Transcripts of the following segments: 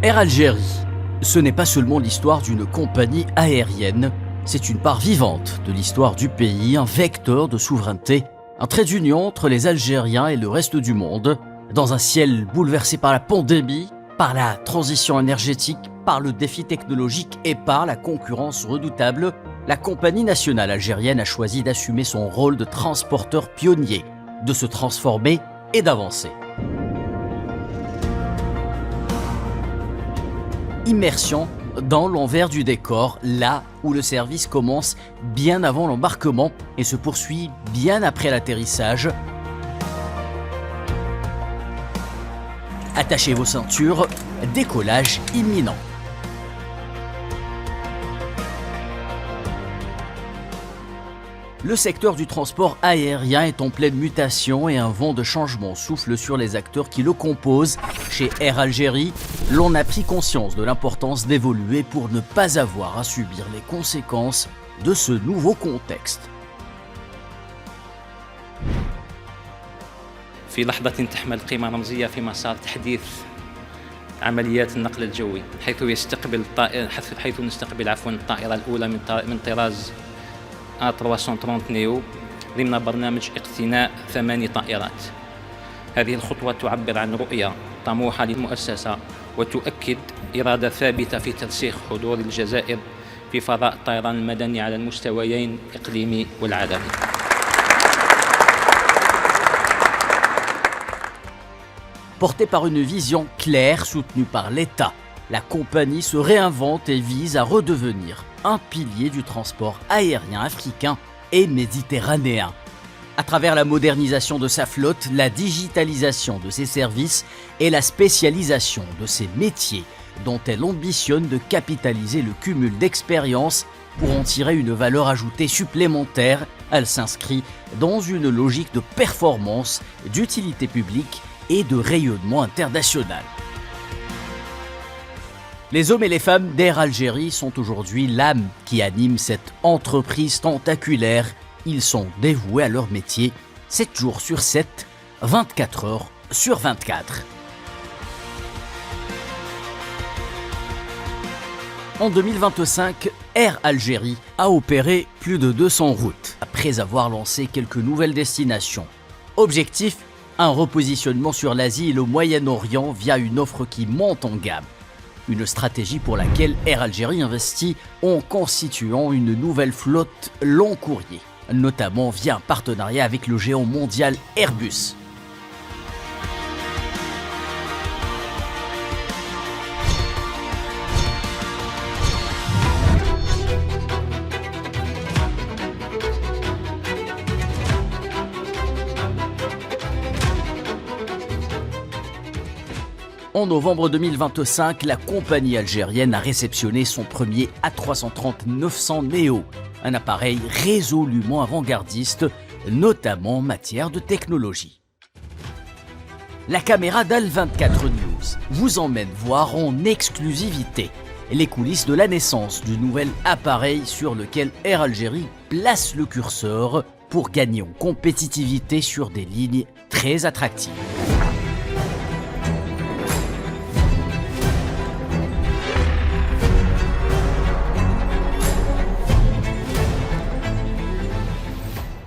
Air Algérie, ce n'est pas seulement l'histoire d'une compagnie aérienne, c'est une part vivante de l'histoire du pays, un vecteur de souveraineté, un trait d'union entre les Algériens et le reste du monde, dans un ciel bouleversé par la pandémie, par la transition énergétique, par le défi technologique et par la concurrence redoutable. La compagnie nationale algérienne a choisi d'assumer son rôle de transporteur pionnier, de se transformer et d'avancer. Immersion dans l'envers du décor, là où le service commence bien avant l'embarquement et se poursuit bien après l'atterrissage. Attachez vos ceintures, décollage imminent. Le secteur du transport aérien est en pleine mutation et un vent de changement souffle sur les acteurs qui le composent. Chez Air Algérie, l'on a pris conscience de l'importance d'évoluer pour ne pas avoir à subir les conséquences de ce nouveau contexte. في لحظة تحمل قيمة رمزية في مسار تحديث عمليات النقل الجوي حيث نستقبل الطائرة الأولى من طراز A330 نيو ضمن برنامج اقتناء 8 طائرات. هذه الخطوة تعبر عن رؤية طموحة للمؤسسة وتؤكد إرادة ثابتة في ترسيخ حضور الجزائر في فضاء الطيران المدني على المستويين الإقليمي والعالمي. Portée par une vision claire soutenue par l'État, la compagnie se réinvente et vise à redevenir un pilier du transport aérien africain et méditerranéen. À travers la modernisation de sa flotte, la digitalisation de ses services et la spécialisation de ses métiers, dont elle ambitionne de capitaliser le cumul d'expériences pour en tirer une valeur ajoutée supplémentaire, elle s'inscrit dans une logique de performance, d'utilité publique et de rayonnement international. Les hommes et les femmes d'Air Algérie sont aujourd'hui l'âme qui anime cette entreprise tentaculaire. Ils sont dévoués à leur métier, 7 jours sur 7, 24 heures sur 24. En 2025, Air Algérie a opéré plus de 200 routes, après avoir lancé quelques nouvelles destinations. Objectif, un repositionnement sur l'Asie et le Moyen-Orient via une offre qui monte en gamme. Une stratégie pour laquelle Air Algérie investit en constituant une nouvelle flotte long courrier, notamment via un partenariat avec le géant mondial Airbus. En novembre 2025, la compagnie algérienne a réceptionné son premier A330-900 Neo, un appareil résolument avant-gardiste, notamment en matière de technologie. La caméra d'Al24 News vous emmène voir en exclusivité les coulisses de la naissance du nouvel appareil sur lequel Air Algérie place le curseur pour gagner en compétitivité sur des lignes très attractives.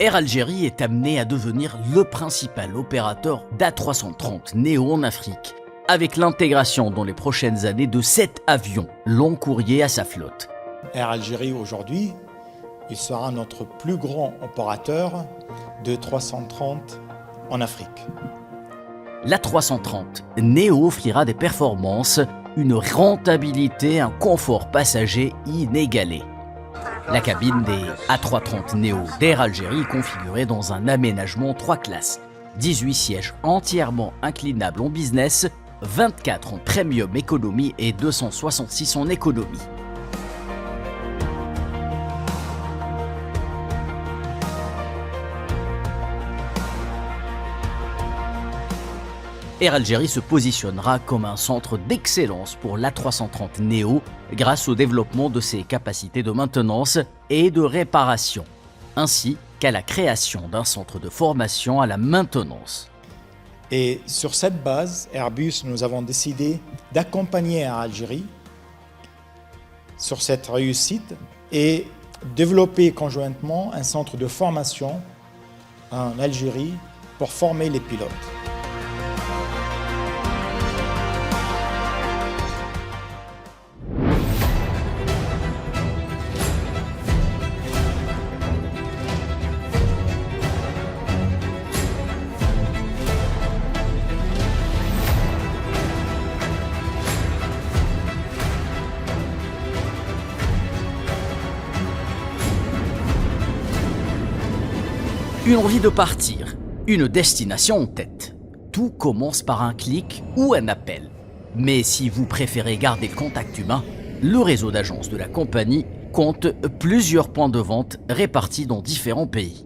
Air Algérie est amené à devenir le principal opérateur d'A330 Neo en Afrique, avec l'intégration dans les prochaines années de 7 avions long courrier à sa flotte. Air Algérie aujourd'hui, il sera notre plus grand opérateur de 330 en Afrique. L'A330 Neo offrira des performances, une rentabilité, un confort passager inégalé. La cabine des A330 Neo d'Air Algérie est configurée dans un aménagement 3 classes, 18 sièges entièrement inclinables en business, 24 en premium économie et 266 en économie. Air Algérie se positionnera comme un centre d'excellence pour l'A330 Neo grâce au développement de ses capacités de maintenance et de réparation, ainsi qu'à la création d'un centre de formation à la maintenance. Et sur cette base, Airbus, nous avons décidé d'accompagner Air Algérie sur cette réussite et développer conjointement un centre de formation en Algérie pour former les pilotes. Une envie de partir, une destination en tête. Tout commence par un clic ou un appel. Mais si vous préférez garder le contact humain, le réseau d'agences de la compagnie compte plusieurs points de vente répartis dans différents pays.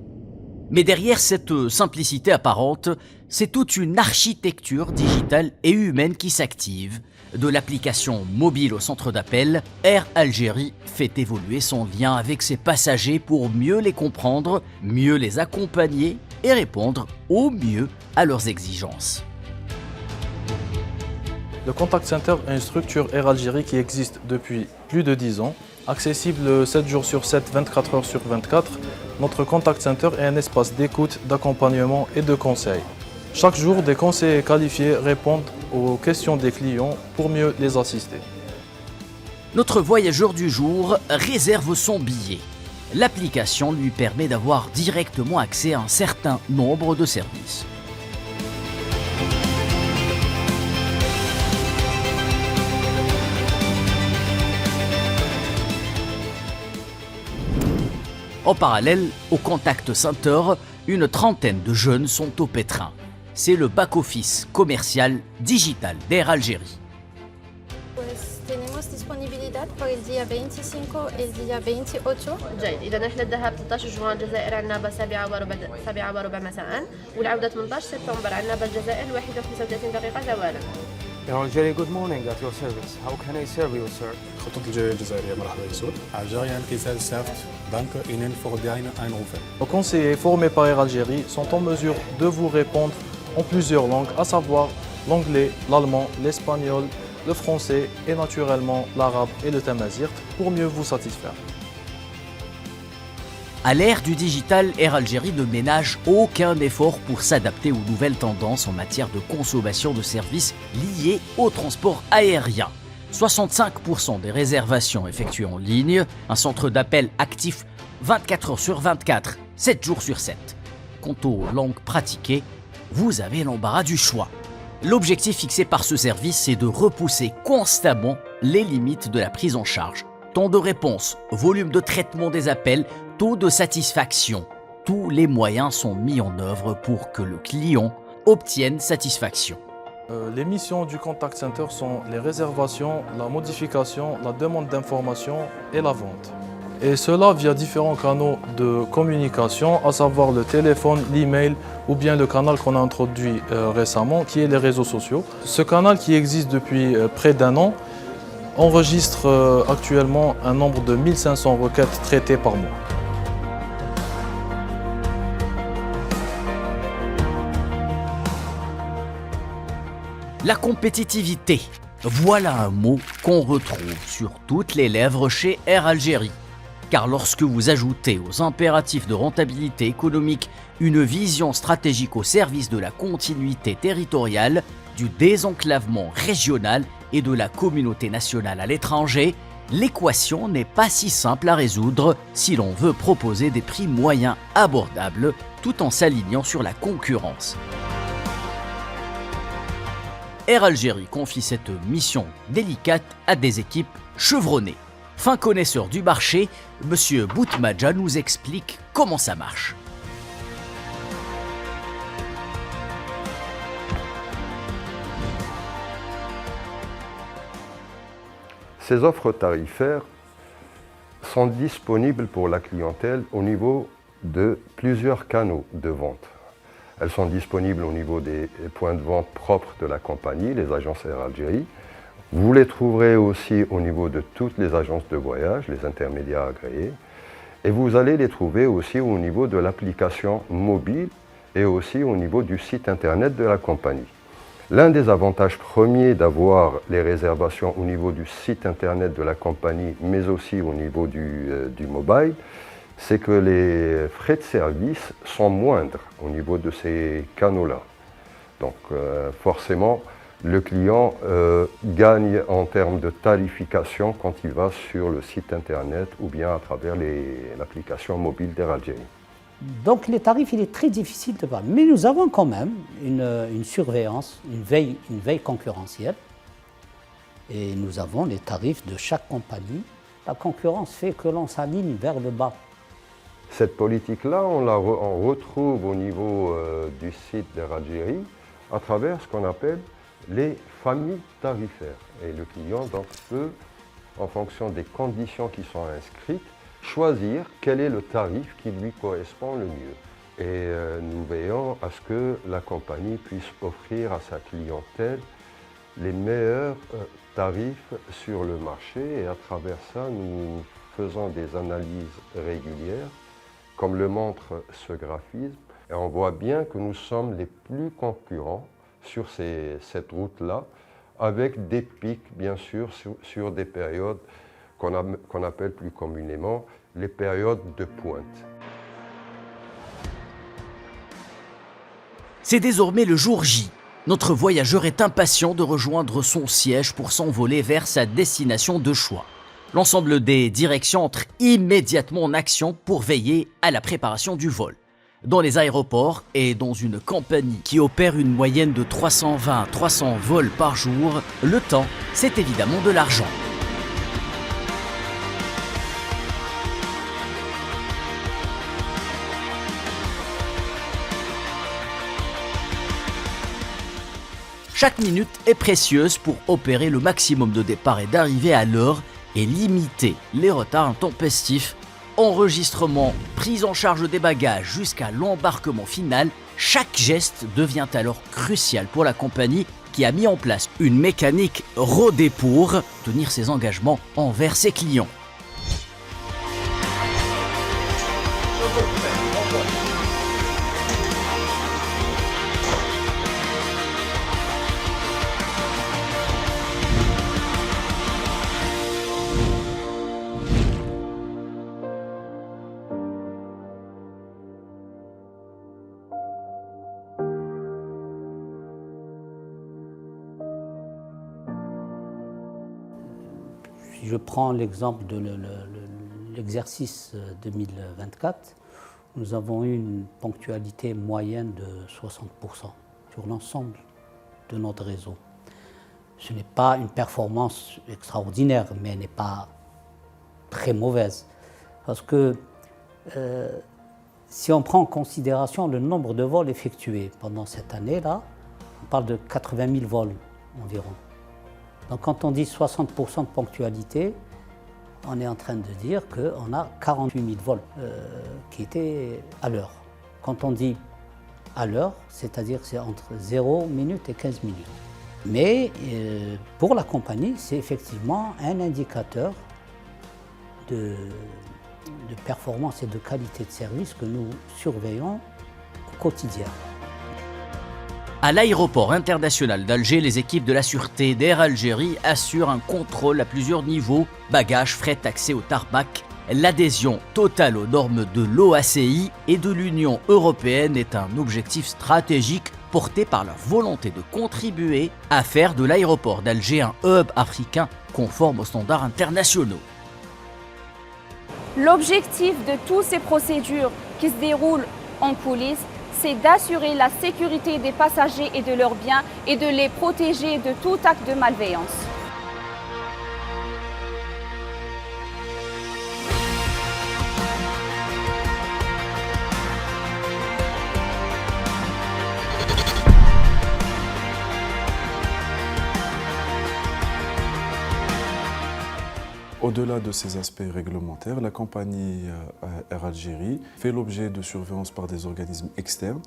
Mais derrière cette simplicité apparente, c'est toute une architecture digitale et humaine qui s'active. De l'application mobile au centre d'appel, Air Algérie fait évoluer son lien avec ses passagers pour mieux les comprendre, mieux les accompagner et répondre au mieux à leurs exigences. Le Contact Center est une structure Air Algérie qui existe depuis plus de 10 ans. Accessible 7 jours sur 7, 24 heures sur 24, notre Contact Center est un espace d'écoute, d'accompagnement et de conseil. Chaque jour, des conseillers qualifiés répondent aux questions des clients pour mieux les assister. Notre voyageur du jour réserve son billet. L'application lui permet d'avoir directement accès à un certain nombre de services. En parallèle, au Contact Center, une trentaine de jeunes sont au pétrin. C'est le back-office commercial digital d'Air Algérie. Tenemos disponibilidad por el día 25 y el día 28. جيد، إذا نحن الذهاب 13 جوان الجزائر عندنا ب 7:15 مساء، والعودة 18 سبتمبر عندنا بالجزائر 1:35 دقيقة زوالا. Air Algérie, good morning at your service. How can I serve you, sir? خطوط الجوية الجزائرية مرحبا يسود. Algerian Gesellschaft Bank Ihnen für deine Anrufe. Nos conseillers formés par Air Algérie sont en mesure de vous répondre en plusieurs langues, à savoir l'anglais, l'allemand, l'espagnol, le français et naturellement l'arabe et le tamazight pour mieux vous satisfaire. À l'ère du digital, Air Algérie ne ménage aucun effort pour s'adapter aux nouvelles tendances en matière de consommation de services liés au transport aérien. 65% des réservations effectuées en ligne, un centre d'appel actif 24 heures sur 24, 7 jours sur 7. Quant aux langues pratiquées, vous avez l'embarras du choix. L'objectif fixé par ce service, c'est de repousser constamment les limites de la prise en charge. Temps de réponse, volume de traitement des appels, taux de satisfaction. Tous les moyens sont mis en œuvre pour que le client obtienne satisfaction. Les missions du Contact Center sont les réservations, la modification, la demande d'informations et la vente. Et cela via différents canaux de communication, à savoir le téléphone, l'email ou bien le canal qu'on a introduit récemment, qui est les réseaux sociaux. Ce canal qui existe depuis près d'un an enregistre actuellement un nombre de 1500 requêtes traitées par mois. La compétitivité, voilà un mot qu'on retrouve sur toutes les lèvres chez Air Algérie. Car lorsque vous ajoutez aux impératifs de rentabilité économique une vision stratégique au service de la continuité territoriale, du désenclavement régional et de la communauté nationale à l'étranger, l'équation n'est pas si simple à résoudre si l'on veut proposer des prix moyens abordables tout en s'alignant sur la concurrence. Air Algérie confie cette mission délicate à des équipes chevronnées. Fin connaisseur du marché, M. Boutmadja nous explique comment ça marche. Ces offres tarifaires sont disponibles pour la clientèle au niveau de plusieurs canaux de vente. Elles sont disponibles au niveau des points de vente propres de la compagnie, les agences Air Algérie. Vous les trouverez aussi au niveau de toutes les agences de voyage, les intermédiaires agréés. Et vous allez les trouver aussi au niveau de l'application mobile et aussi au niveau du site internet de la compagnie. L'un des avantages premiers d'avoir les réservations au niveau du site internet de la compagnie, mais aussi au niveau du mobile, c'est que les frais de service sont moindres au niveau de ces canaux-là. Donc forcément, le client gagne en termes de tarification quand il va sur le site internet ou bien à travers l'application mobile d'Air Algérie. Donc les tarifs, il est très difficile de parler. Mais nous avons quand même une surveillance, une veille concurrentielle. Et nous avons les tarifs de chaque compagnie. La concurrence fait que l'on s'aligne vers le bas. Cette politique-là, on retrouve au niveau du site d'Air Algérie à travers ce qu'on appelle les familles tarifaires. Et le client donc, peut, en fonction des conditions qui sont inscrites, choisir quel est le tarif qui lui correspond le mieux. Et nous veillons à ce que la compagnie puisse offrir à sa clientèle les meilleurs tarifs sur le marché. Et à travers ça, nous faisons des analyses régulières, comme le montre ce graphisme. Et on voit bien que nous sommes les plus concurrents sur cette route-là, avec des pics, bien sûr, sur des périodes qu'on appelle plus communément les périodes de pointe. C'est désormais le jour J. Notre voyageur est impatient de rejoindre son siège pour s'envoler vers sa destination de choix. L'ensemble des directions entre immédiatement en action pour veiller à la préparation du vol. Dans les aéroports et dans une compagnie qui opère une moyenne de 320 à 300 vols par jour, le temps, c'est évidemment de l'argent. Chaque minute est précieuse pour opérer le maximum de départ et d'arrivée à l'heure et limiter les retards intempestifs. Enregistrement, prise en charge des bagages jusqu'à l'embarquement final, chaque geste devient alors crucial pour la compagnie qui a mis en place une mécanique rodée pour tenir ses engagements envers ses clients. Si je prends l'exemple de l'exercice 2024, nous avons eu une ponctualité moyenne de 60% sur l'ensemble de notre réseau. Ce n'est pas une performance extraordinaire, mais elle n'est pas très mauvaise. Parce que si on prend en considération le nombre de vols effectués pendant cette année-là, on parle de 80 000 vols environ. Donc quand on dit 60% de ponctualité, on est en train de dire qu'on a 48 000 vols qui étaient à l'heure. Quand on dit à l'heure, c'est-à-dire c'est entre 0 minute et 15 minutes. Mais pour la compagnie, c'est effectivement un indicateur de performance et de qualité de service que nous surveillons au quotidien. À l'aéroport international d'Alger, les équipes de la sûreté d'Air Algérie assurent un contrôle à plusieurs niveaux, bagages, frais, accès au tarmac. L'adhésion totale aux normes de l'OACI et de l'Union européenne est un objectif stratégique porté par la volonté de contribuer à faire de l'aéroport d'Alger un hub africain conforme aux standards internationaux. L'objectif de toutes ces procédures qui se déroulent en coulisses, c'est d'assurer la sécurité des passagers et de leurs biens et de les protéger de tout acte de malveillance. Au-delà de ces aspects réglementaires, la compagnie Air Algérie fait l'objet de surveillance par des organismes externes,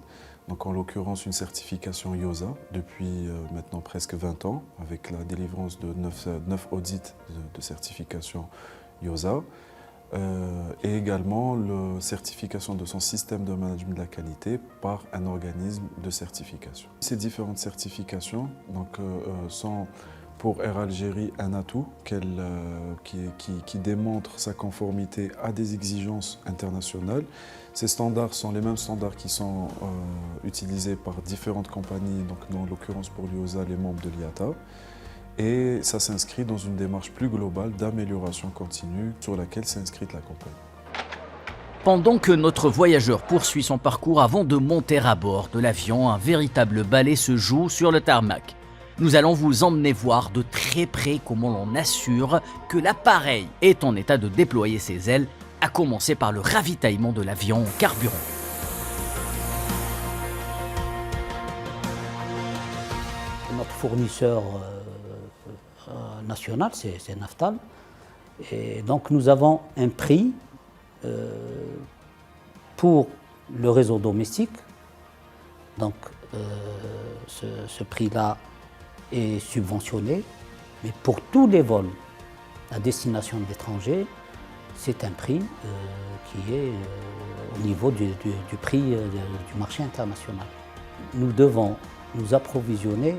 donc en l'occurrence une certification IOSA depuis maintenant presque 20 ans, avec la délivrance de 9 audits de certification IOSA. et également la certification de son système de management de la qualité par un organisme de certification. Ces différentes certifications sont pour Air Algérie un atout qui démontre sa conformité à des exigences internationales. Ces standards sont les mêmes standards qui sont utilisés par différentes compagnies, donc en l'occurrence pour l'IOSA, les membres de l'IATA. Et ça s'inscrit dans une démarche plus globale d'amélioration continue sur laquelle s'est inscrite la compagnie. Pendant que notre voyageur poursuit son parcours avant de monter à bord de l'avion, un véritable ballet se joue sur le tarmac. Nous allons vous emmener voir de très près comment l'on assure que l'appareil est en état de déployer ses ailes, à commencer par le ravitaillement de l'avion en carburant. Notre fournisseur national, c'est Naftal. Et donc nous avons un prix pour le réseau domestique. Donc ce prix-là est subventionné, mais pour tous les vols à destination de l'étranger, c'est un prix qui est au niveau du prix du marché international. Nous devons nous approvisionner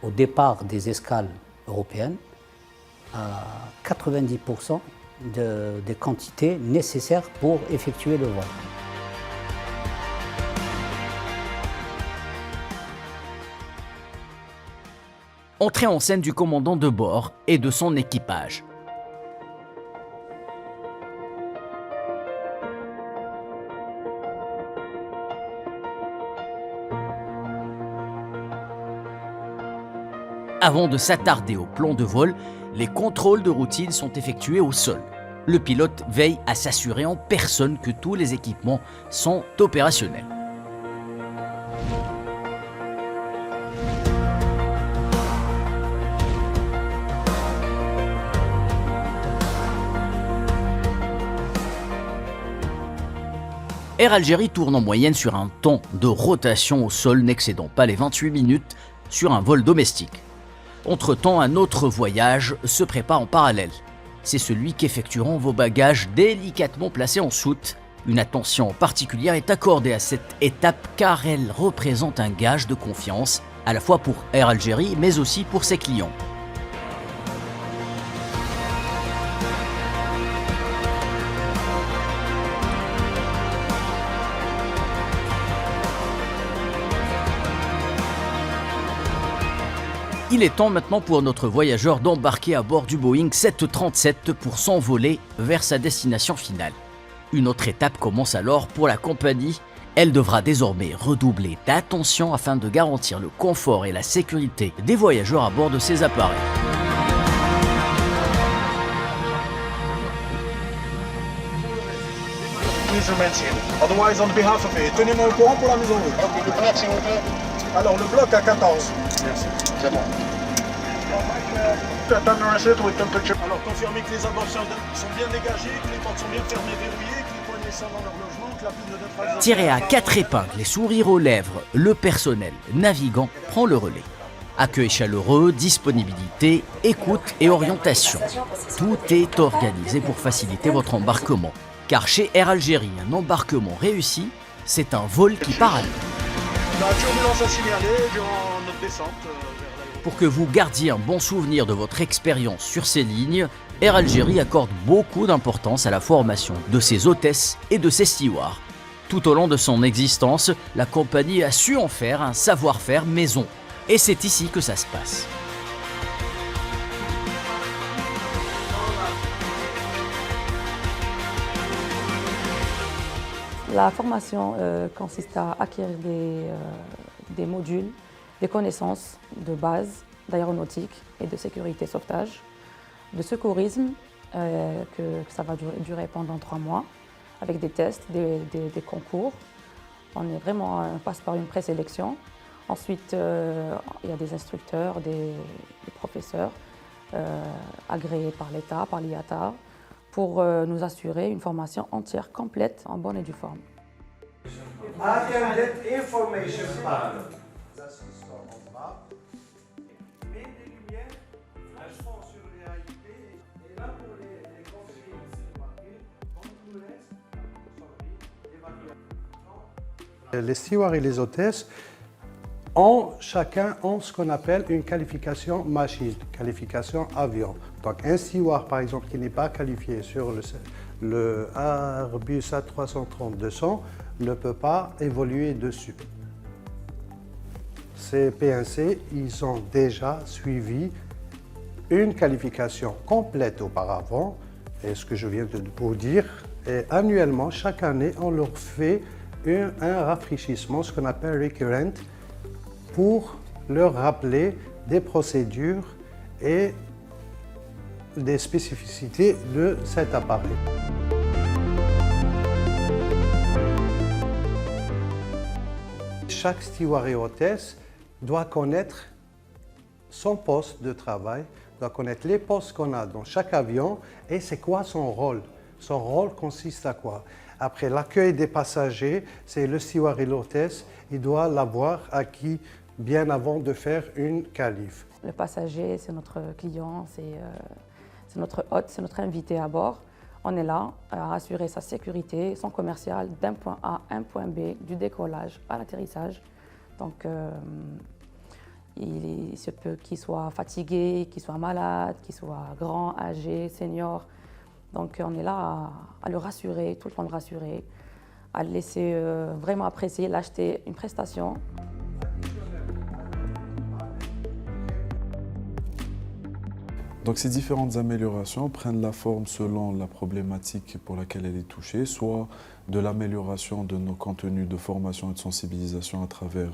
au départ des escales européennes à 90% des quantités nécessaires pour effectuer le vol. Entrée en scène du commandant de bord et de son équipage. Avant de s'attarder au plan de vol, les contrôles de routine sont effectués au sol. Le pilote veille à s'assurer en personne que tous les équipements sont opérationnels. Air Algérie tourne en moyenne sur un temps de rotation au sol n'excédant pas les 28 minutes sur un vol domestique. Entre-temps, un autre voyage se prépare en parallèle. C'est celui qu'effectueront vos bagages délicatement placés en soute. Une attention particulière est accordée à cette étape car elle représente un gage de confiance, à la fois pour Air Algérie mais aussi pour ses clients. Il est temps maintenant pour notre voyageur d'embarquer à bord du Boeing 737 pour s'envoler vers sa destination finale. Une autre étape commence alors pour la compagnie. Elle devra désormais redoubler d'attention afin de garantir le confort et la sécurité des voyageurs à bord de ces appareils. Please remain seated. Otherwise, on behalf of it, tenez-moi au courant pour la mise en route. Ok, le bloc, s'il vous plaît. Alors, le bloc à 14. Merci. C'est bon. Alors, confirmez que les abords sont bien dégagés, que les portes sont bien fermées, verrouillées, que les poignées sont dans leur logement, que la pile de neutralisation... Tiré à 4 épingles et sourire aux lèvres, le personnel navigant prend le relais. Accueil chaleureux, disponibilité, écoute et orientation. Tout est organisé pour faciliter votre embarquement. Car chez Air Algérie, un embarquement réussi, c'est un vol qui part à l'heure. La turbulence à signaler durant notre descente vers l'aéroport. Pour que vous gardiez un bon souvenir de votre expérience sur ces lignes, Air Algérie accorde beaucoup d'importance à la formation de ses hôtesses et de ses stewards. Tout au long de son existence, la compagnie a su en faire un savoir-faire maison. Et c'est ici que ça se passe. La formation consiste à acquérir des modules, des connaissances de base d'aéronautique et de sécurité sauvetage, de secourisme, que ça va durer pendant 3 mois, avec des tests, des concours. On passe par une présélection. Ensuite, il y a des instructeurs, des professeurs agréés par l'État, par l'IATA, pour nous assurer une formation entière, complète, en bonne et due forme. Les stewards et les hôtesses chacun ont ce qu'on appelle une qualification machine, qualification avion. Donc un steward par exemple qui n'est pas qualifié sur le Airbus A330-200 ne peut pas évoluer dessus. Ces PNC, ils ont déjà suivi une qualification complète auparavant, et ce que je viens de vous dire, et annuellement, chaque année, on leur fait un rafraîchissement, ce qu'on appelle recurrent, pour leur rappeler des procédures et des spécificités de cet appareil. Chaque steward et hôtesse doit connaître son poste de travail, doit connaître les postes qu'on a dans chaque avion et c'est quoi son rôle. Son rôle consiste à quoi? Après l'accueil des passagers, c'est le steward et l'hôtesse, il doit l'avoir acquis bien avant de faire une qualif. Le passager, c'est notre client, c'est notre hôte, c'est notre invité à bord. On est là à assurer sa sécurité, son commercial, d'un point A à un point B, du décollage à l'atterrissage. Donc, il se peut qu'il soit fatigué, qu'il soit malade, qu'il soit grand, âgé, senior. Donc, on est là à le rassurer, tout le temps le rassurer, à le laisser vraiment apprécier, l'acheter une prestation. Donc ces différentes améliorations prennent la forme selon la problématique pour laquelle elle est touchée, soit de l'amélioration de nos contenus de formation et de sensibilisation à travers,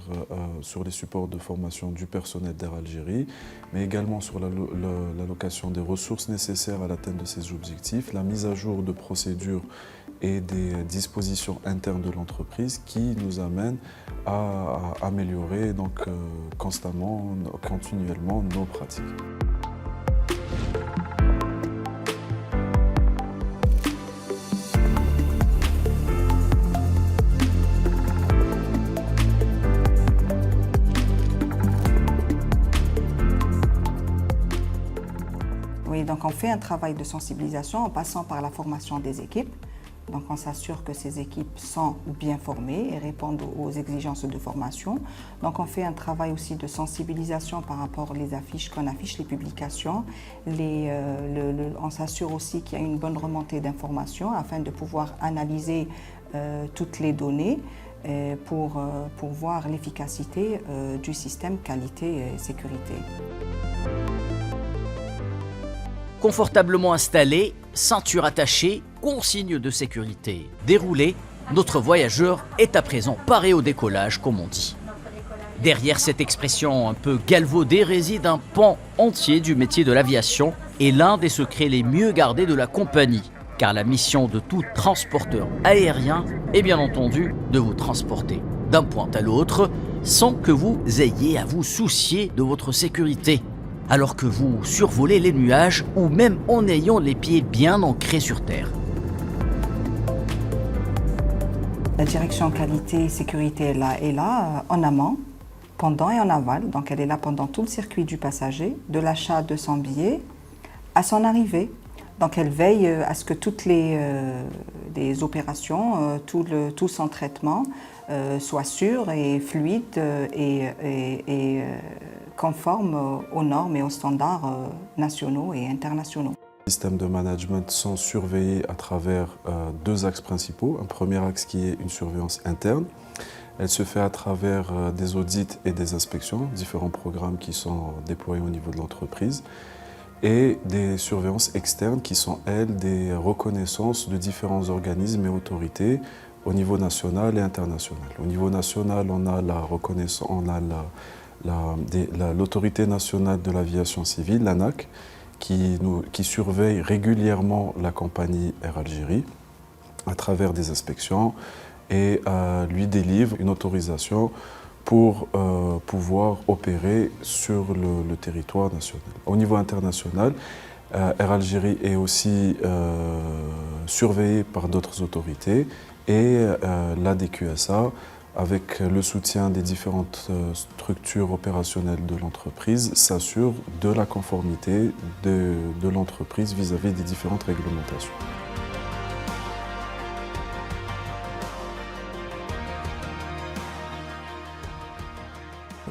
sur les supports de formation du personnel d'Air Algérie, mais également sur l'allocation des ressources nécessaires à l'atteinte de ces objectifs, la mise à jour de procédures et des dispositions internes de l'entreprise qui nous amènent à améliorer donc, constamment, continuellement nos pratiques. Oui, donc on fait un travail de sensibilisation en passant par la formation des équipes. Donc on s'assure que ces équipes sont bien formées et répondent aux exigences de formation. Donc on fait un travail aussi de sensibilisation par rapport aux affiches qu'on affiche, les publications. On s'assure aussi qu'il y a une bonne remontée d'informations afin de pouvoir analyser toutes les données pour voir l'efficacité du système qualité et sécurité. Confortablement installé, ceinture attachée, consigne de sécurité déroulée, notre voyageur est à présent paré au décollage, comme on dit. Derrière cette expression un peu galvaudée réside un pan entier du métier de l'aviation et l'un des secrets les mieux gardés de la compagnie, car la mission de tout transporteur aérien est bien entendu de vous transporter d'un point à l'autre sans que vous ayez à vous soucier de votre sécurité, alors que vous survolez les nuages ou même en ayant les pieds bien ancrés sur terre. La direction qualité et sécurité est là en amont, pendant et en aval. Donc elle est là pendant tout le circuit du passager, de l'achat de son billet à son arrivée. Donc elle veille à ce que toutes les opérations, tout son traitement soit sûr et fluide et conforme aux normes et aux standards nationaux et internationaux. Les systèmes de management sont surveillés à travers deux axes principaux. Un premier axe qui est une surveillance interne. Elle se fait à travers des audits et des inspections, différents programmes qui sont déployés au niveau de l'entreprise, et des surveillances externes qui sont, elles, des reconnaissances de différents organismes et autorités au niveau national et international. Au niveau national, on a la reconnaissance, on a l'autorité nationale de l'aviation civile, l'ANAC, qui surveille régulièrement la compagnie Air Algérie à travers des inspections et lui délivre une autorisation pour pouvoir opérer sur le territoire national. Au niveau international, Air Algérie est aussi surveillée par d'autres autorités et l'ADQSA, avec le soutien des différentes structures opérationnelles de l'entreprise, s'assure de la conformité de l'entreprise vis-à-vis des différentes réglementations.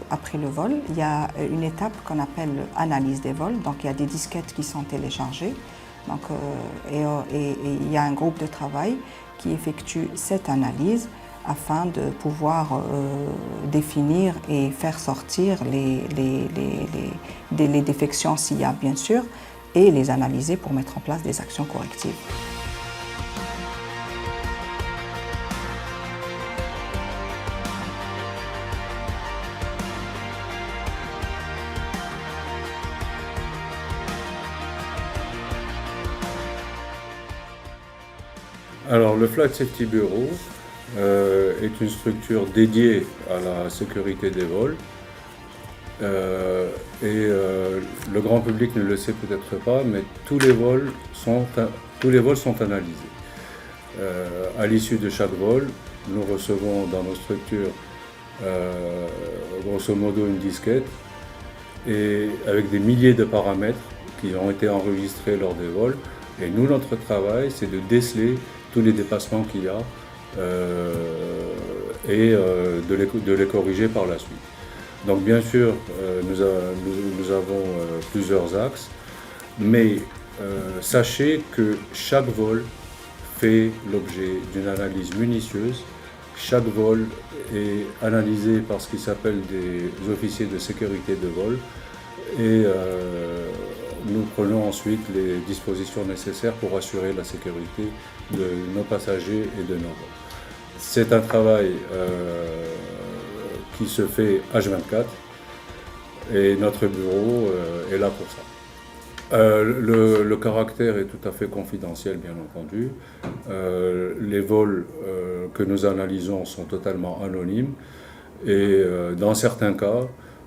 après le vol, il y a une étape qu'on appelle analyse des vols. Donc il y a des disquettes qui sont téléchargées. Donc, et il y a un groupe de travail qui effectue cette analyse afin de pouvoir définir et faire sortir les défections s'il y a bien sûr, et les analyser pour mettre en place des actions correctives. Alors, le Flight Safety Bureau est une structure dédiée à la sécurité des vols. Le grand public ne le sait peut-être pas, mais tous les vols sont analysés. À l'issue de chaque vol, nous recevons dans nos structures grosso modo une disquette et avec des milliers de paramètres qui ont été enregistrés lors des vols. Et nous, notre travail, c'est de déceler tous les dépassements qu'il y a et de les corriger par la suite. Donc bien sûr, nous avons plusieurs axes, mais sachez que chaque vol fait l'objet d'une analyse minutieuse. Chaque vol est analysé par ce qui s'appelle des officiers de sécurité de vol et nous prenons ensuite les dispositions nécessaires pour assurer la sécurité de nos passagers et de nos vols. C'est un travail qui se fait H24 et notre bureau est là pour ça. Le caractère est tout à fait confidentiel, bien entendu. Les vols que nous analysons sont totalement anonymes et dans certains cas,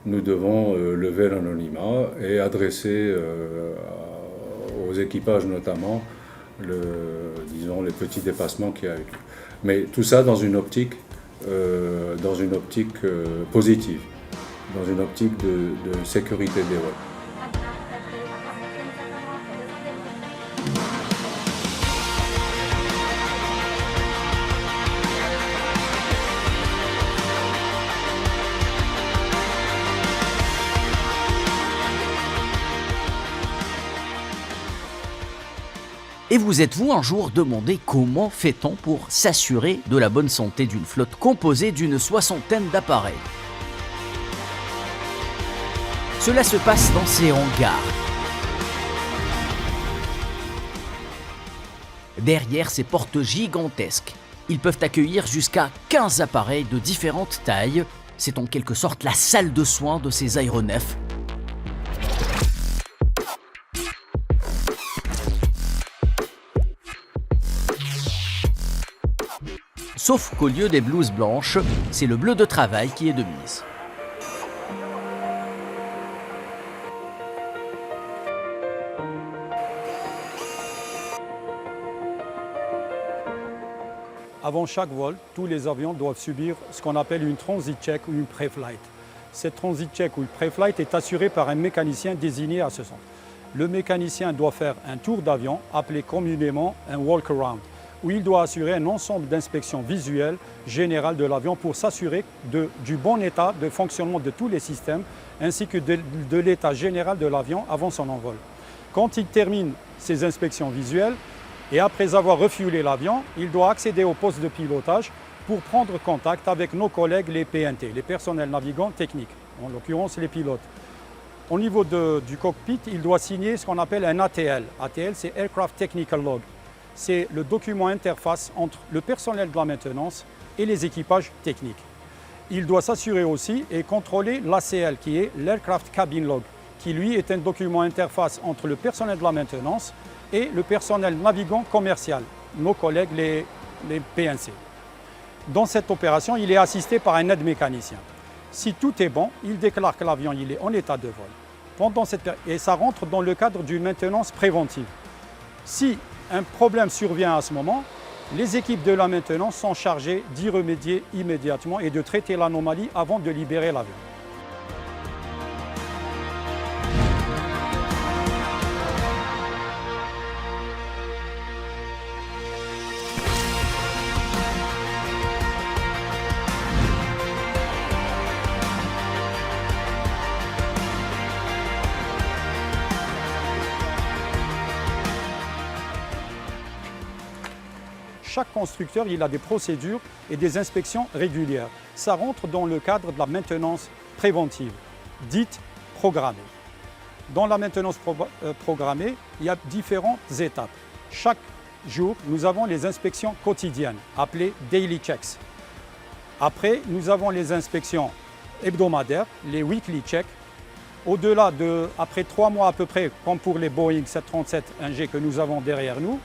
nous devons lever l'anonymat et adresser aux équipages notamment les petits dépassements qu'il y a eu. Mais tout ça dans une optique positive, dans une optique de sécurité des vols. Et vous êtes-vous un jour demandé comment fait-on pour s'assurer de la bonne santé d'une flotte composée d'une 60aine d'appareils? Cela se passe dans ces hangars. Derrière ces portes gigantesques, ils peuvent accueillir jusqu'à 15 appareils de différentes tailles. C'est en quelque sorte la salle de soins de ces aéronefs. Sauf qu'au lieu des blouses blanches, c'est le bleu de travail qui est de mise. Avant chaque vol, tous les avions doivent subir ce qu'on appelle une transit check ou une pré-flight. Cette transit check ou une pré-flight est assurée par un mécanicien désigné à ce sens. Le mécanicien doit faire un tour d'avion, appelé communément un walk-around, où il doit assurer un ensemble d'inspections visuelles générales de l'avion pour s'assurer du bon état de fonctionnement de tous les systèmes, ainsi que de l'état général de l'avion avant son envol. Quand il termine ces inspections visuelles, et après avoir refuelé l'avion, il doit accéder au poste de pilotage pour prendre contact avec nos collègues les PNT, les personnels navigants techniques, en l'occurrence les pilotes. Au niveau du cockpit, il doit signer ce qu'on appelle un ATL. ATL, c'est Aircraft Technical Log. C'est le document interface entre le personnel de la maintenance et les équipages techniques. Il doit s'assurer aussi et contrôler l'ACL, qui est l'Aircraft Cabin Log, qui lui est un document interface entre le personnel de la maintenance et le personnel navigant commercial, nos collègues les PNC. Dans cette opération, il est assisté par un aide mécanicien. Si tout est bon, il déclare que l'avion est en état de vol. Et ça rentre dans le cadre d'une maintenance préventive. Si un problème survient à ce moment, les équipes de la maintenance sont chargées d'y remédier immédiatement et de traiter l'anomalie avant de libérer l'avion. chaque constructeur, il a des procédures et des inspections régulières. Ça rentre dans le cadre de la maintenance préventive, dite programmée. Dans la maintenance programmée, il y a différentes étapes. Chaque jour, nous avons les inspections quotidiennes, appelées daily checks. Après, nous avons les inspections hebdomadaires, les weekly checks. Au-delà après 3 mois à peu près, comme pour les Boeing 737-1G que nous avons derrière nous,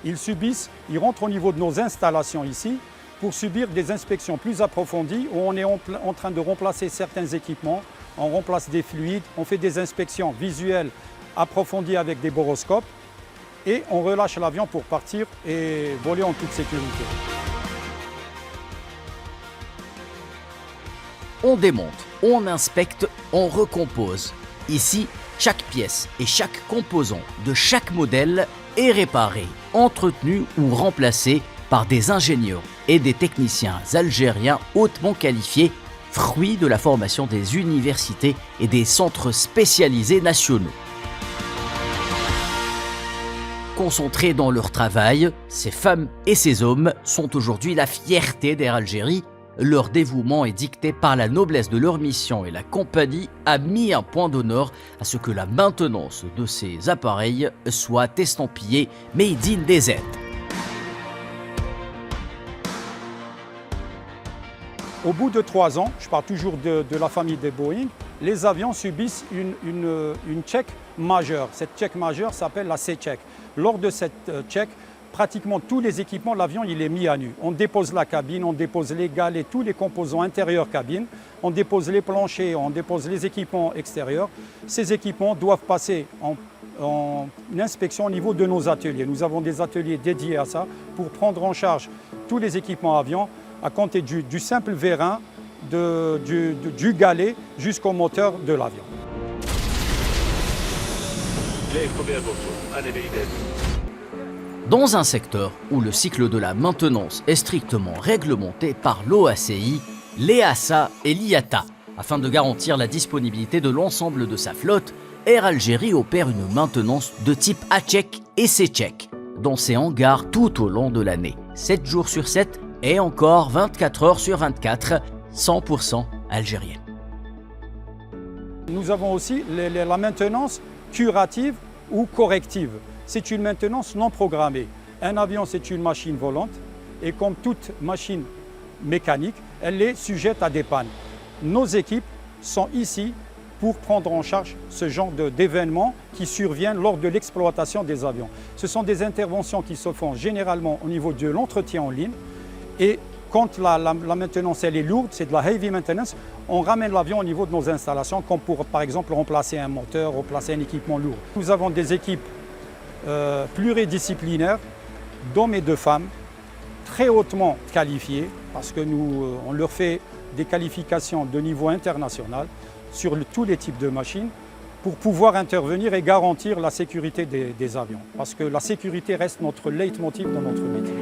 ils rentrent au niveau de nos installations ici pour subir des inspections plus approfondies où on est en train de remplacer certains équipements, on remplace des fluides, on fait des inspections visuelles approfondies avec des boroscopes et on relâche l'avion pour partir et voler en toute sécurité. On démonte, on inspecte, on recompose. Ici, chaque pièce et chaque composant de chaque modèle est réparé, entretenu ou remplacé par des ingénieurs et des techniciens algériens hautement qualifiés, fruits de la formation des universités et des centres spécialisés nationaux. Concentrés dans leur travail, ces femmes et ces hommes sont aujourd'hui la fierté d'Air Algérie. Leur dévouement est dicté par la noblesse de leur mission et la compagnie a mis un point d'honneur à ce que la maintenance de ces appareils soit estampillée Made in DZ. Au bout de 3 ans, je parle toujours de la famille des Boeing, les avions subissent une check majeure. Cette check majeure s'appelle la C-check. Lors de cette check, pratiquement tous les équipements, l'avion il est mis à nu. On dépose la cabine, on dépose les galets, tous les composants intérieurs cabine, on dépose les planchers, on dépose les équipements extérieurs. Ces équipements doivent passer en inspection au niveau de nos ateliers. Nous avons des ateliers dédiés à ça pour prendre en charge tous les équipements avions à compter du simple vérin, du galet jusqu'au moteur de l'avion. Dans un secteur où le cycle de la maintenance est strictement réglementé par l'OACI, l'EASA et l'IATA, afin de garantir la disponibilité de l'ensemble de sa flotte, Air Algérie opère une maintenance de type A-check et C-check dans ses hangars tout au long de l'année, 7 jours sur 7 et encore 24 heures sur 24, 100% algérienne. Nous avons aussi la maintenance curative ou corrective. C'est une maintenance non programmée. Un avion, c'est une machine volante et comme toute machine mécanique, elle est sujette à des pannes. Nos équipes sont ici pour prendre en charge ce genre d'événements qui surviennent lors de l'exploitation des avions. Ce sont des interventions qui se font généralement au niveau de l'entretien en ligne et quand la maintenance elle est lourde, c'est de la heavy maintenance, on ramène l'avion au niveau de nos installations comme pour par exemple remplacer un moteur, remplacer un équipement lourd. Nous avons des équipes pluridisciplinaires d'hommes et de femmes très hautement qualifiés parce que on leur fait des qualifications de niveau international sur tous les types de machines pour pouvoir intervenir et garantir la sécurité des avions. Parce que la sécurité reste notre leitmotiv dans notre métier.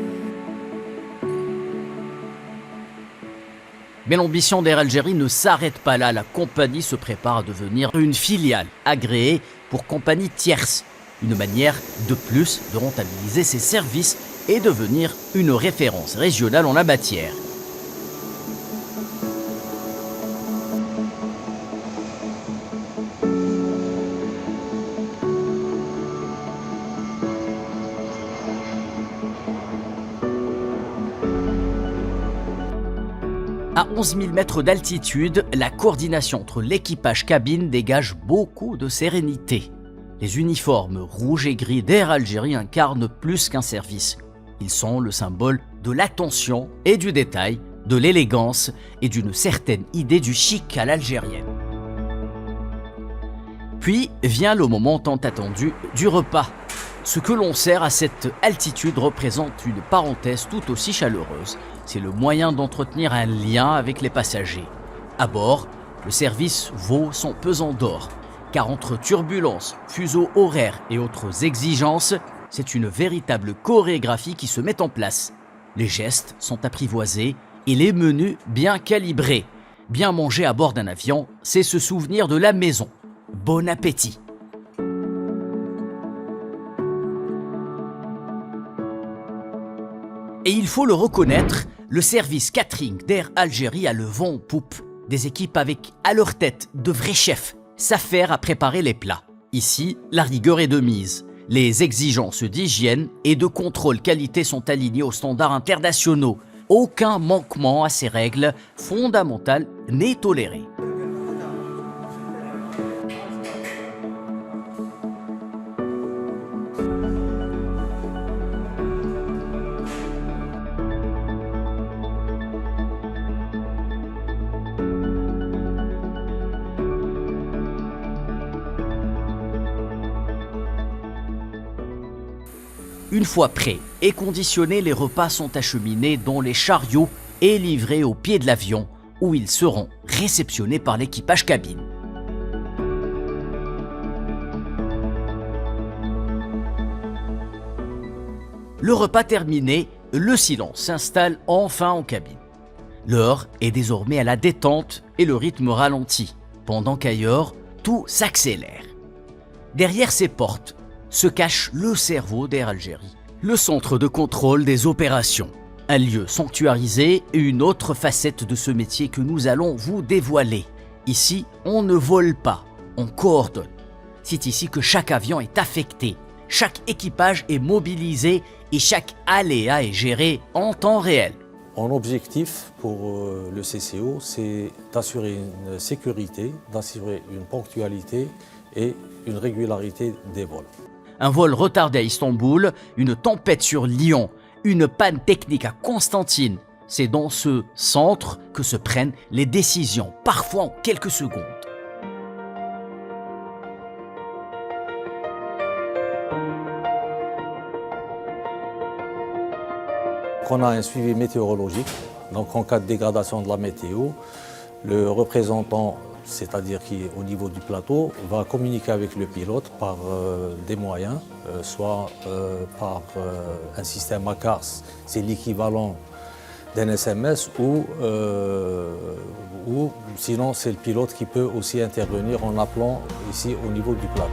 Mais l'ambition d'Air Algérie ne s'arrête pas là. La compagnie se prépare à devenir une filiale agréée pour compagnie tierce. Une manière de plus de rentabiliser ses services et devenir une référence régionale en la matière. À 11 000 mètres d'altitude, la coordination entre l'équipage cabine dégage beaucoup de sérénité. Les uniformes rouge et gris d'Air Algérie incarnent plus qu'un service. Ils sont le symbole de l'attention et du détail, de l'élégance et d'une certaine idée du chic à l'algérienne. Puis vient le moment tant attendu du repas. Ce que l'on sert à cette altitude représente une parenthèse tout aussi chaleureuse. C'est le moyen d'entretenir un lien avec les passagers. À bord, le service vaut son pesant d'or. Car entre turbulences, fuseaux horaires et autres exigences, c'est une véritable chorégraphie qui se met en place. Les gestes sont apprivoisés et les menus bien calibrés. Bien manger à bord d'un avion, c'est se souvenir de la maison. Bon appétit! Et il faut le reconnaître, le service catering d'Air Algérie a le vent en poupe. Des équipes avec à leur tête de vrais chefs s'affairent à préparer les plats. Ici, la rigueur est de mise. Les exigences d'hygiène et de contrôle qualité sont alignées aux standards internationaux. Aucun manquement à ces règles fondamentales n'est toléré. Une fois prêts et conditionnés, les repas sont acheminés dans les chariots et livrés au pied de l'avion où ils seront réceptionnés par l'équipage cabine. Le repas terminé, le silence s'installe enfin en cabine. L'heure est désormais à la détente et le rythme ralentit, pendant qu'ailleurs, tout s'accélère. Derrière ces portes se cache le cerveau d'Air Algérie, le centre de contrôle des opérations, un lieu sanctuarisé et une autre facette de ce métier que nous allons vous dévoiler. Ici, on ne vole pas, on coordonne. C'est ici que chaque avion est affecté, chaque équipage est mobilisé et chaque aléa est géré en temps réel. Mon objectif pour le CCO, c'est d'assurer une sécurité, d'assurer une ponctualité et une régularité des vols. Un vol retardé à Istanbul, une tempête sur Lyon, une panne technique à Constantine. C'est dans ce centre que se prennent les décisions, parfois en quelques secondes. On a un suivi météorologique, donc en cas de dégradation de la météo, le représentant, c'est-à-dire qui est au niveau du plateau, va communiquer avec le pilote par des moyens, soit par un système ACARS, c'est l'équivalent d'un SMS, ou sinon c'est le pilote qui peut aussi intervenir en appelant ici au niveau du plateau.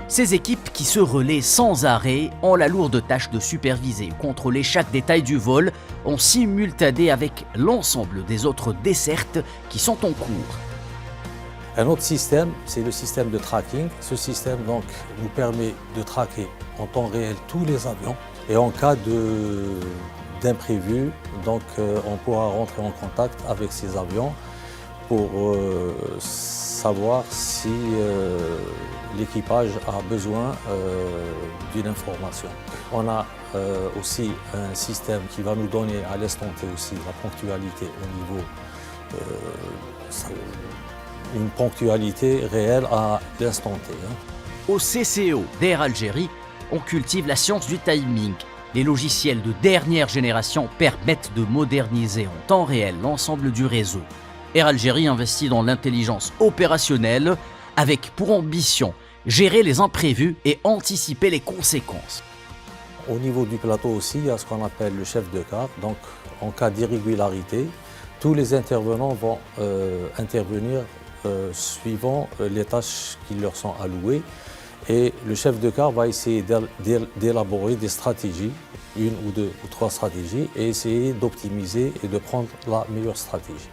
Ces équipes qui se relaient sans arrêt ont la lourde tâche de superviser et contrôler chaque détail du vol en simultané avec l'ensemble des autres dessertes qui sont en cours. Un autre système, c'est le système de tracking. Ce système donc, nous permet de traquer en temps réel tous les avions et en cas d'imprévu, donc on pourra rentrer en contact avec ces avions pour savoir si l'équipage a besoin d'une information. On a aussi un système qui va nous donner à l'instant T aussi la ponctualité au niveau, une ponctualité réelle à l'instant T. Au CCO d'Air Algérie, on cultive la science du timing. Les logiciels de dernière génération permettent de moderniser en temps réel l'ensemble du réseau. Air Algérie investit dans l'intelligence opérationnelle avec pour ambition gérer les imprévus et anticiper les conséquences. Au niveau du plateau aussi, il y a ce qu'on appelle le chef de quart. Donc, en cas d'irrégularité, tous les intervenants vont intervenir suivant les tâches qui leur sont allouées. Et le chef de quart va essayer d'élaborer des stratégies, une ou deux ou trois stratégies, et essayer d'optimiser et de prendre la meilleure stratégie.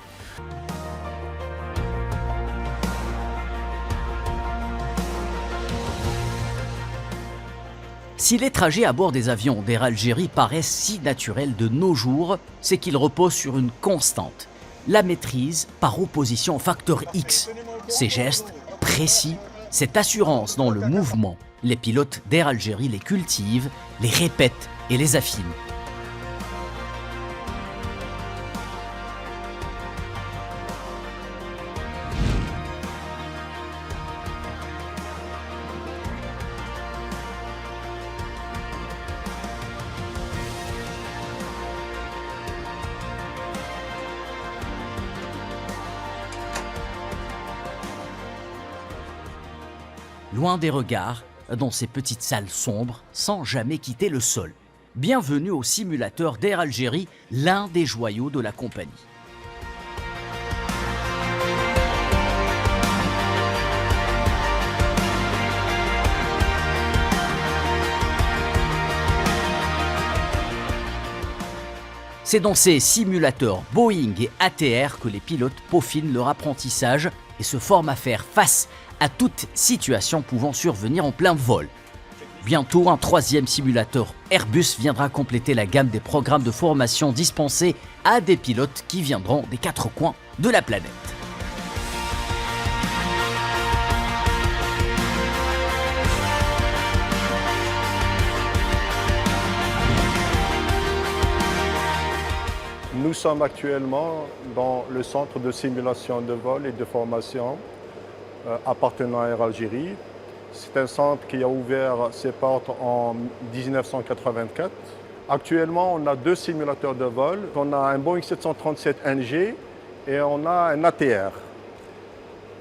Si les trajets à bord des avions d'Air Algérie paraissent si naturels de nos jours, c'est qu'ils reposent sur une constante, la maîtrise par opposition au facteur X. Ces gestes précis, cette assurance dans le mouvement, les pilotes d'Air Algérie les cultivent, les répètent et les affinent. Loin des regards, dans ces petites salles sombres, sans jamais quitter le sol. Bienvenue au simulateur d'Air Algérie, l'un des joyaux de la compagnie. C'est dans ces simulateurs Boeing et ATR que les pilotes peaufinent leur apprentissage et se forment à faire face à toute situation pouvant survenir en plein vol. Bientôt, un 3e simulateur Airbus viendra compléter la gamme des programmes de formation dispensés à des pilotes qui viendront des 4 coins de la planète. Nous sommes actuellement dans le centre de simulation de vol et de formation appartenant à Air Algérie. C'est un centre qui a ouvert ses portes en 1984. Actuellement, on a 2 simulateurs de vol. On a un Boeing 737 NG et on a un ATR.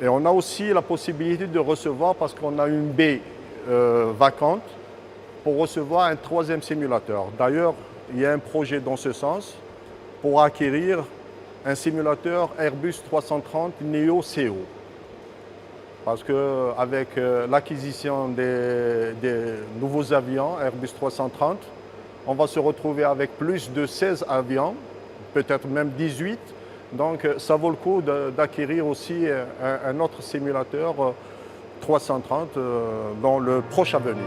Et on a aussi la possibilité de recevoir, parce qu'on a une baie vacante, pour recevoir un 3e simulateur. D'ailleurs, il y a un projet dans ce sens pour acquérir un simulateur Airbus 330 Neo CO. Parce qu'avec l'acquisition des nouveaux avions Airbus 330, on va se retrouver avec plus de 16 avions, peut-être même 18. Donc ça vaut le coup d'acquérir aussi un autre simulateur 330 dans le proche avenir.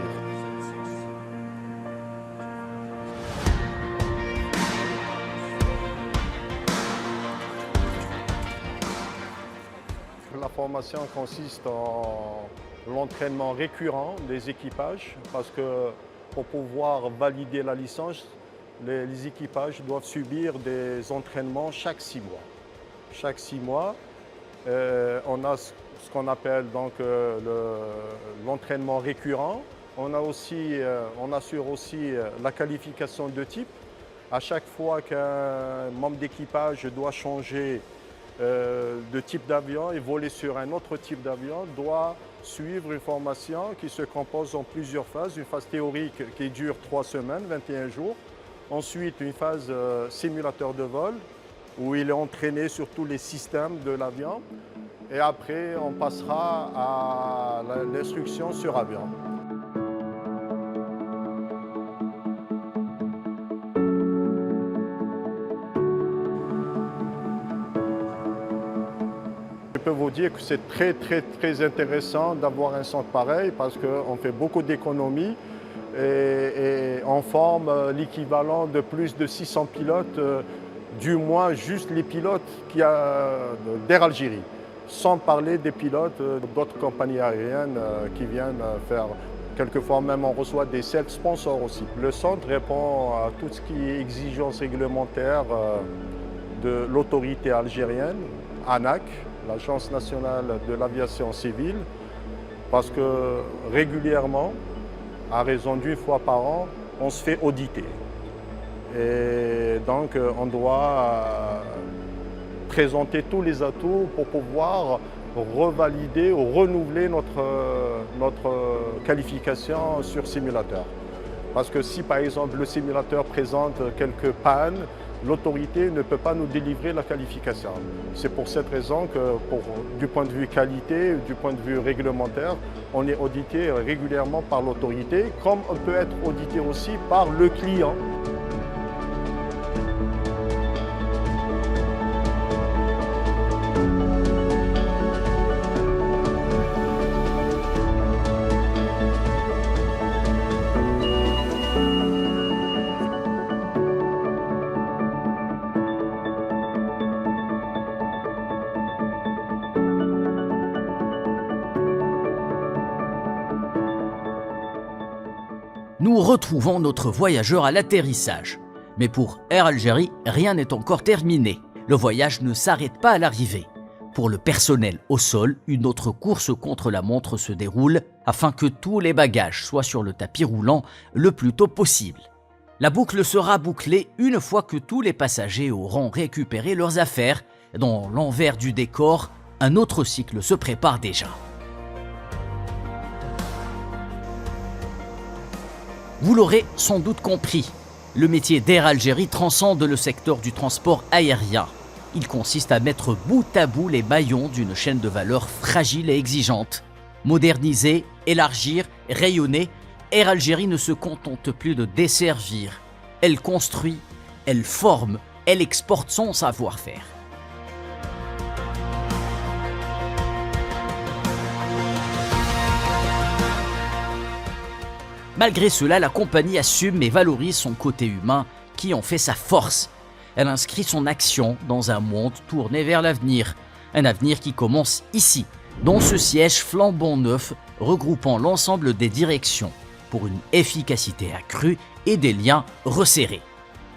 La formation consiste en l'entraînement récurrent des équipages, parce que pour pouvoir valider la licence, les équipages doivent subir des entraînements chaque 6 mois. Chaque 6 mois, on a ce qu'on appelle donc l'entraînement récurrent. On assure aussi la qualification de type. À chaque fois qu'un membre d'équipage doit changer de type d'avion et voler sur un autre type d'avion, doit suivre une formation qui se compose en plusieurs phases. Une phase théorique qui dure 3 semaines, 21 jours. Ensuite, une phase simulateur de vol où il est entraîné sur tous les systèmes de l'avion. Et après, on passera à l'instruction sur avion. Je peux vous dire que c'est très intéressant d'avoir un centre pareil, parce qu'on fait beaucoup d'économies et on forme l'équivalent de plus de 600 pilotes, du moins juste les pilotes d'Air Algérie, sans parler des pilotes d'autres compagnies aériennes qui viennent faire. Quelquefois même on reçoit des self-sponsors aussi. Le centre répond à tout ce qui est exigence réglementaire de l'autorité algérienne, ANAC, l'Agence nationale de l'aviation civile, parce que régulièrement, à raison d'1 fois par an, on se fait auditer. Et donc on doit présenter tous les atouts pour pouvoir revalider ou renouveler notre qualification sur simulateur. Parce que si par exemple le simulateur présente quelques pannes, l'autorité ne peut pas nous délivrer la qualification. C'est pour cette raison que, du point de vue qualité, du point de vue réglementaire, on est audité régulièrement par l'autorité, comme on peut être audité aussi par le client. Nous retrouvons notre voyageur à l'atterrissage. Mais pour Air Algérie, rien n'est encore terminé. Le voyage ne s'arrête pas à l'arrivée. Pour le personnel au sol, une autre course contre la montre se déroule afin que tous les bagages soient sur le tapis roulant le plus tôt possible. La boucle sera bouclée une fois que tous les passagers auront récupéré leurs affaires. Dans l'envers du décor, un autre cycle se prépare déjà. Vous l'aurez sans doute compris, le métier d'Air Algérie transcende le secteur du transport aérien. Il consiste à mettre bout à bout les maillons d'une chaîne de valeur fragile et exigeante. Moderniser, élargir, rayonner, Air Algérie ne se contente plus de desservir. Elle construit, elle forme, elle exporte son savoir-faire. Malgré cela, la compagnie assume et valorise son côté humain qui en fait sa force. Elle inscrit son action dans un monde tourné vers l'avenir. Un avenir qui commence ici, dans ce siège flambant neuf regroupant l'ensemble des directions pour une efficacité accrue et des liens resserrés.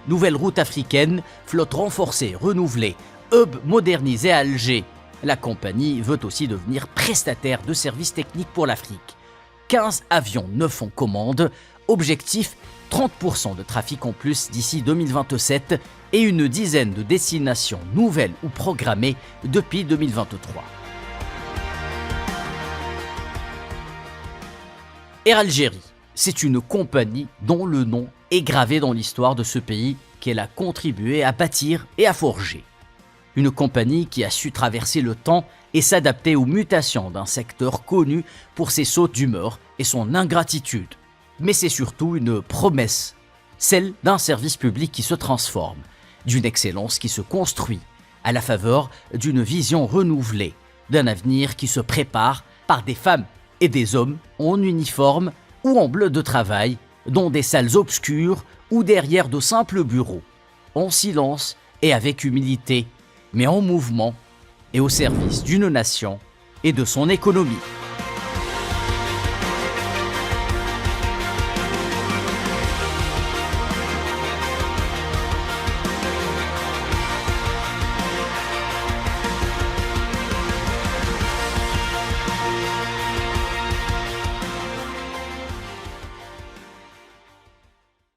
Nouvelle route africaine, flotte renforcée, renouvelée, hub modernisé à Alger. La compagnie veut aussi devenir prestataire de services techniques pour l'Afrique. 15 avions neufs en commande, objectif 30% de trafic en plus d'ici 2027 et une dizaine de destinations nouvelles ou programmées depuis 2023. Air Algérie, c'est une compagnie dont le nom est gravé dans l'histoire de ce pays qu'elle a contribué à bâtir et à forger. Une compagnie qui a su traverser le temps et s'adapter aux mutations d'un secteur connu pour ses sautes d'humeur et son ingratitude. Mais c'est surtout une promesse, celle d'un service public qui se transforme, d'une excellence qui se construit, à la faveur d'une vision renouvelée, d'un avenir qui se prépare par des femmes et des hommes en uniforme ou en bleu de travail, dans des salles obscures ou derrière de simples bureaux, en silence et avec humilité, mais en mouvement et au service d'une nation et de son économie.